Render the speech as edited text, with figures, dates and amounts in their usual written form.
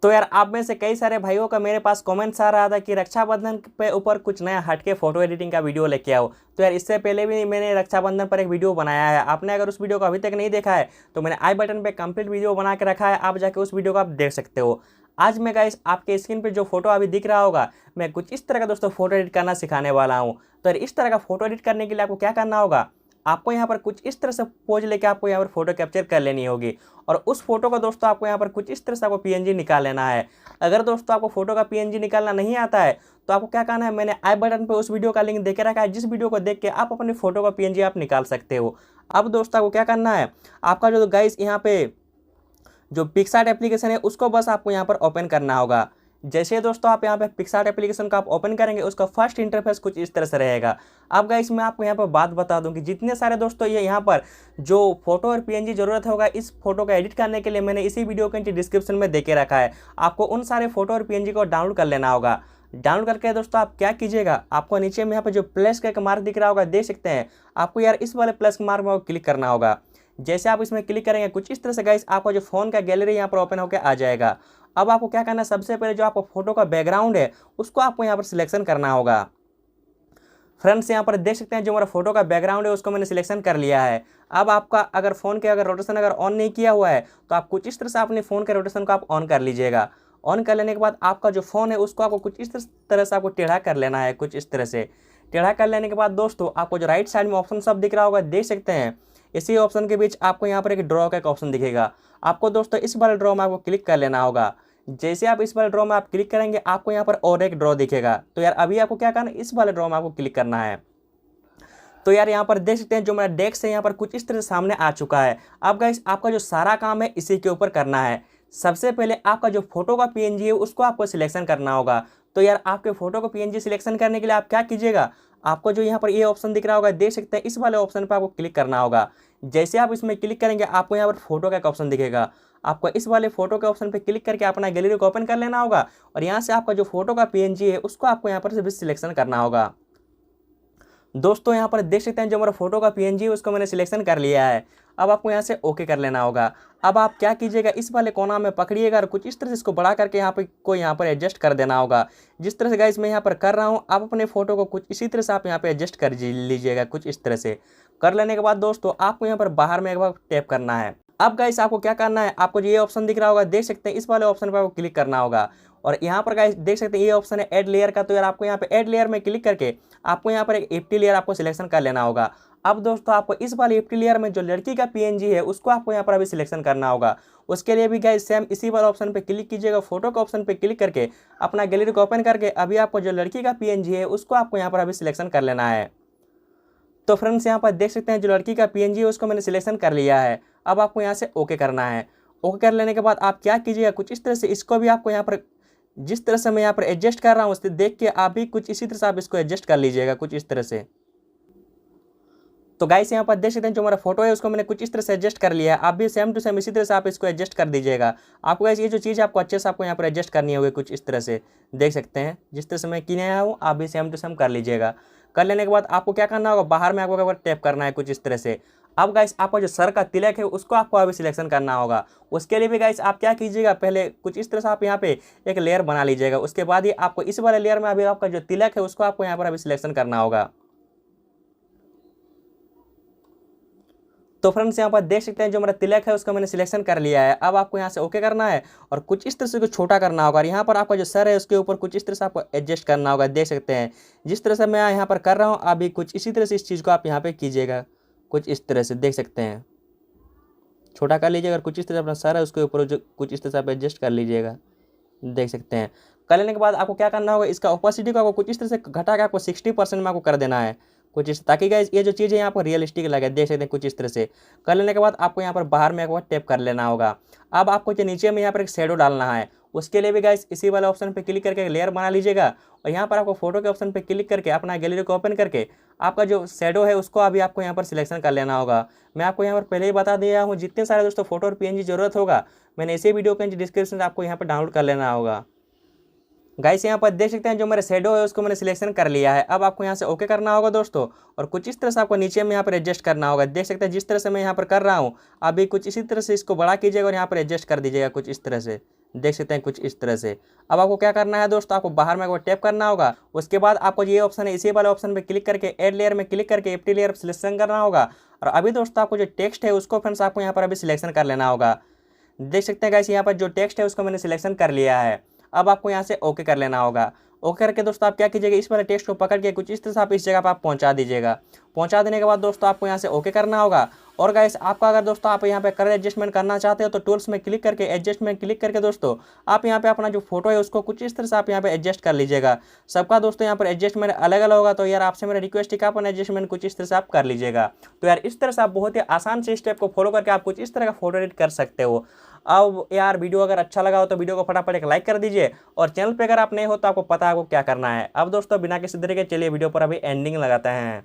तो यार आप में से कई सारे भाइयों का मेरे पास कमेंट्स आ रहा था कि रक्षाबंधन पे ऊपर कुछ नया हटके फोटो एडिटिंग का वीडियो लेके आओ। तो यार इससे पहले भी मैंने रक्षाबंधन पर एक वीडियो बनाया है। आपने अगर उस वीडियो को अभी तक नहीं देखा है तो मैंने आई बटन पे कंप्लीट वीडियो बना के रखा है, आप जाके उस वीडियो को आप देख सकते हो। आज मैं गाइस आपके स्क्रीन पे जो फोटो अभी दिख रहा होगा, मैं कुछ इस तरह का दोस्तों फोटो एडिट करना सिखाने वाला हूँ। तो यार इस तरह का फोटो एडिट करने के लिए आपको क्या करना होगा, आपको यहाँ पर कुछ इस तरह से पोज लेके आपको यहाँ पर फोटो कैप्चर कर लेनी होगी और उस फोटो को दोस्तों आपको यहाँ पर कुछ इस तरह से आपको पीएनजी निकाल लेना है। अगर दोस्तों आपको फोटो का पीएनजी निकालना नहीं आता है तो आपको क्या करना है, मैंने आई बटन पे उस वीडियो का लिंक देके रखा है, जिस वीडियो को देख के आप अपनी फोटो का पीएनजी आप निकाल सकते हो। अब दोस्तों आपको क्या करना है, आपका जो गाइस यहाँ पे जो पिक्सआर्ट एप्लीकेशन है उसको बस आपको यहाँ पर ओपन करना होगा। जैसे दोस्तों आप यहाँ पे पिक्सआर्ट एप्लीकेशन का आप ओपन करेंगे, उसका फर्स्ट इंटरफेस कुछ इस तरह से रहेगा। अब गाइस मैं आपको यहाँ पर बात बता दूं कि जितने सारे दोस्तों ये यहाँ पर जो फोटो और पीएनजी जरूरत होगा इस फोटो का एडिट करने के लिए, मैंने इसी वीडियो के नीचे डिस्क्रिप्शन में देके रखा है। आपको उन सारे फोटो और पीएनजी को डाउनलोड कर लेना होगा। डाउनलोड करके दोस्तों आप क्या कीजिएगा, आपको नीचे में यहाँ पर जो प्लस का एक मार्क दिख रहा होगा, देख सकते हैं, आपको यार इस वाले प्लस मार्क में क्लिक करना होगा। जैसे आप इसमें क्लिक करेंगे कुछ इस तरह से गाइस आपका जो फोन का गैलरी यहाँ पर ओपन होकर आ जाएगा। अब आपको क्या करना है, सबसे पहले जो आपको फोटो का बैकग्राउंड है उसको आपको यहाँ पर सिलेक्शन करना होगा। फ्रेंड्स यहाँ पर देख सकते हैं जो मेरा फोटो का बैकग्राउंड है उसको मैंने सिलेक्शन कर लिया है। अब आपका अगर फ़ोन के अगर रोटेशन अगर ऑन नहीं किया हुआ है तो आप कुछ इस तरह से अपने फ़ोन के रोटेशन को आप ऑन कर लीजिएगा। ऑन कर लेने के बाद आपका जो फ़ोन है उसको आपको कुछ इस तरह से आपको टेढ़ा कर लेना है। कुछ इस तरह से टेढ़ा कर लेने के बाद दोस्तों आपको जो राइट साइड में ऑप्शन सब दिख रहा होगा, देख सकते हैं, इसी ऑप्शन के बीच आपको यहाँ पर एक ड्रॉ का एक ऑप्शन दिखेगा। आपको दोस्तों इस वाले ड्रॉ में आपको क्लिक कर लेना होगा। जैसे आप इस वाले ड्रॉ में आप क्लिक करेंगे आपको यहाँ पर और एक ड्रॉ दिखेगा। तो यार अभी आपको क्या करना है, इस वाले ड्रॉ में आपको क्लिक करना है। तो यार यहाँ पर देख सकते हैं जो मेरा डेस्क है यहाँ पर कुछ इस तरह से सामने आ चुका है। अब गाइस आपका जो सारा काम है इसी के ऊपर करना है। सबसे पहले आपका जो फोटो का पीएनजी है उसको आपको सिलेक्शन करना होगा। तो यार आपके फोटो को पीएनजी सिलेक्शन करने के लिए आप क्या कीजिएगा, आपको जो यहाँ पर ये ऑप्शन दिख रहा होगा, देख सकते हैं, इस वाले ऑप्शन पर आपको क्लिक करना होगा। जैसे आप इसमें क्लिक करेंगे आपको यहाँ पर फोटो का एक ऑप्शन दिखेगा। आपको इस वाले फोटो के ऑप्शन पे क्लिक करके अपना गैलरी को ओपन कर लेना होगा और यहाँ से आपका जो फोटो का पीएनजी है उसको आपको यहाँ पर से भी सिलेक्शन करना होगा। दोस्तों यहाँ पर देख सकते हैं जो मेरा फोटो का पीएनजी है उसको मैंने सिलेक्शन कर लिया है। अब आपको यहाँ से ओके कर लेना होगा। अब आप क्या कीजिएगा, इस वाले कोना में पकड़िएगा और कुछ इस तरह से इसको बढ़ा करके यहाँ पर एडजस्ट कर देना होगा। जिस तरह से गाइस मैं यहाँ पर कर रहा हूँ, आप अपने फोटो को कुछ इसी तरह से आप यहाँ पे एडजस्ट कर लीजिएगा। कुछ इस तरह से कर लेने के बाद दोस्तों आपको यहाँ पर बाहर में एक बार टैप करना है। अब गाइस आपको क्या करना है, आपको जो ये ऑप्शन दिख रहा होगा, देख सकते हैं, इस वाले ऑप्शन पर आपको क्लिक करना होगा और यहाँ पर गाइस देख सकते हैं ये ऑप्शन है ऐड लेयर का। तो यार आपको यहाँ पे ऐड लेयर में क्लिक करके आपको यहाँ पर एक एम्प्टी लेयर आपको सिलेक्शन कर लेना होगा। अब दोस्तों आपको इस वाले एम्प्टी लेयर में जो लड़की का पीएनजी है उसको आपको यहाँ पर अभी सिलेक्शन करना होगा। उसके लिए भी गाइस सेम इसी वाले ऑप्शन पे क्लिक कीजिएगा, फोटो के ऑप्शन पे क्लिक करके अपना गैलरी को ओपन करके अभी आपको जो लड़की का पीएनजी है उसको आपको यहाँ पर अभी सिलेक्शन कर लेना है। तो फ्रेंड्स यहाँ पर देख सकते हैं जो लड़की का पीएनजी है उसको मैंने सिलेक्शन कर लिया है। अब आपको यहाँ से ओके करना है। ओके कर लेने के बाद आप क्या कीजिएगा, कुछ इस तरह से इसको भी आपको यहाँ पर जिस तरह से मैं यहाँ पर एडजस्ट कर रहा हूँ उससे देख के आप भी कुछ इसी तरह से आप इसको एडजस्ट कर लीजिएगा। कुछ इस तरह से तो गाइस यहाँ पर देख सकते हैं जो हमारा फोटो है उसको मैंने कुछ इस तरह से एडजस्ट कर लिया है। आप भी सेम टू सेम इसी तरह से आप इसको एडजस्ट कर दीजिएगा। आपको गाइस ये जो चीज़ आपको अच्छे से आपको यहाँ पर एडजस्ट करनी होगी। कुछ इस तरह से देख सकते हैं, जिस तरह से मैं किए आया हूँ आप भी सेम टू सेम कर लीजिएगा। कर लेने के बाद आपको क्या करना होगा, बाहर में आपको टैप करना है कुछ इस तरह से। अब गाइस आपका जो सर का तिलक है उसको आपको अभी सिलेक्शन करना होगा। उसके लिए भी गाइस आप क्या कीजिएगा, पहले कुछ इस तरह से आप यहाँ पे एक लेयर बना लीजिएगा। उसके बाद ही आपको इस वाले लेयर में अभी आपका जो तिलक है उसको आपको यहाँ पर अभी सिलेक्शन करना होगा। तो फ्रेंड्स यहाँ पर देख सकते हैं जो मेरा तिलक है उसका मैंने सिलेक्शन कर लिया है। अब आपको यहाँ से ओके करना है और कुछ इस तरह से छोटा करना होगा और यहाँ पर आपका जो सर है उसके ऊपर कुछ इस तरह से आपको एडजस्ट करना होगा। देख सकते हैं जिस तरह से मैं यहाँ पर कर रहा हूँ, अभी कुछ इसी तरह से इस चीज़ को आप यहाँ पे कीजिएगा। कुछ इस तरह से देख सकते हैं, छोटा कर लीजिएगा और कुछ इस तरह से अपना सर है उसके ऊपर जो कुछ इस तरह से आप एडजस्ट कर लीजिएगा। देख सकते हैं। कर लेने के बाद आपको क्या करना होगा, इसका ओपेसिटी को आपको कुछ इस तरह से घटा के आपको 60% में आपको कर देना है। कुछ इस ताकि गाइस ये जो चीज़ है यहाँ पर रियलिस्टिक लगे। देख सकते हैं कुछ इस तरह से कर लेने के बाद आपको यहाँ पर बाहर में एक बार टैप कर लेना होगा। अब आपको जो नीचे में यहाँ पर एक शेडो डालना है, उसके लिए भी गाइस इसी वाले ऑप्शन पे क्लिक करके एक लेयर बना लीजिएगा और यहाँ पर आपको फोटो के ऑप्शन पे क्लिक करके अपना गैलरी को ओपन करके आपका जो शेडो है उसको अभी आपको यहाँ पर सिलेक्शन कर लेना होगा। मैं आपको यहाँ पर पहले ही बता दिया हूँ, जितने सारे दोस्तों फोटो और पीएनजी जरूरत होगा मैंने इसी वीडियो के डिस्क्रिप्शन से आपको यहाँ पर डाउनलोड कर लेना होगा। गाइस यहाँ पर देख सकते हैं जो मेरा शेडो है उसको मैंने सिलेक्शन कर लिया है। अब आपको यहाँ से ओके करना होगा दोस्तों और कुछ इस तरह से आपको नीचे में यहाँ पर एडजस्ट करना होगा। देख सकते हैं जिस तरह से मैं यहाँ पर कर रहा हूँ अभी कुछ इसी तरह से इसको बड़ा कीजिएगा और यहाँ पर एडजस्ट कर दीजिएगा कुछ इस तरह से। देख सकते हैं कुछ इस तरह से। अब आपको क्या करना है दोस्तों, आपको बाहर में टैप करना होगा। उसके बाद आपको ये ऑप्शन है, इसी वाले ऑप्शन पे क्लिक करके ऐड लेयर में क्लिक करके एप्टी लेयर सिलेक्शन करना होगा। और अभी दोस्तों आपको जो टेक्स्ट है उसको फ्रेंड्स आपको यहाँ पर अभी सिलेक्शन कर लेना होगा। देख सकते हैं गाइस यहाँ पर जो टेक्स्ट है उसको मैंने सिलेक्शन कर लिया है। अब आपको यहाँ से ओके कर लेना होगा। ओके करके दोस्तों आप क्या कीजिएगा, इस वाले टेक्स्ट को पकड़ के कुछ इस तरह से आप इस जगह पर आप पहुँचा दीजिएगा। पहुँचा देने के बाद दोस्तों आपको यहाँ से ओके करना होगा। और गाइस आपका अगर दोस्तों आप यहाँ पे कलर एडजस्टमेंट करना चाहते हो तो टूल्स में क्लिक करके एडजस्ट में क्लिक करके दोस्तों आप यहाँ पे अपना जो फोटो है उसको कुछ इस तरह से आप यहाँ पे एडजस्ट कर लीजिएगा। सबका दोस्तों यहाँ पर एडजस्टमेंट अलग अलग होगा, तो यार आपसे मेरा रिक्वेस्ट है कि आप एडजस्टमेंट कुछ इस तरह से आप कर लीजिएगा। तो यार इस तरह से आप बहुत ही आसान से स्टेप को फॉलो करके आप कुछ इस तरह का फोटो एडिट कर सकते हो। अब यार वीडियो अगर अच्छा लगा हो तो वीडियो को फटाफट एक लाइक कर दीजिए, और चैनल पे अगर आप नए हो तो आपको पता है आपको क्या करना है। अब दोस्तों बिना किसी तरीके चलिए वीडियो पर अभी एंडिंग लगाते हैं।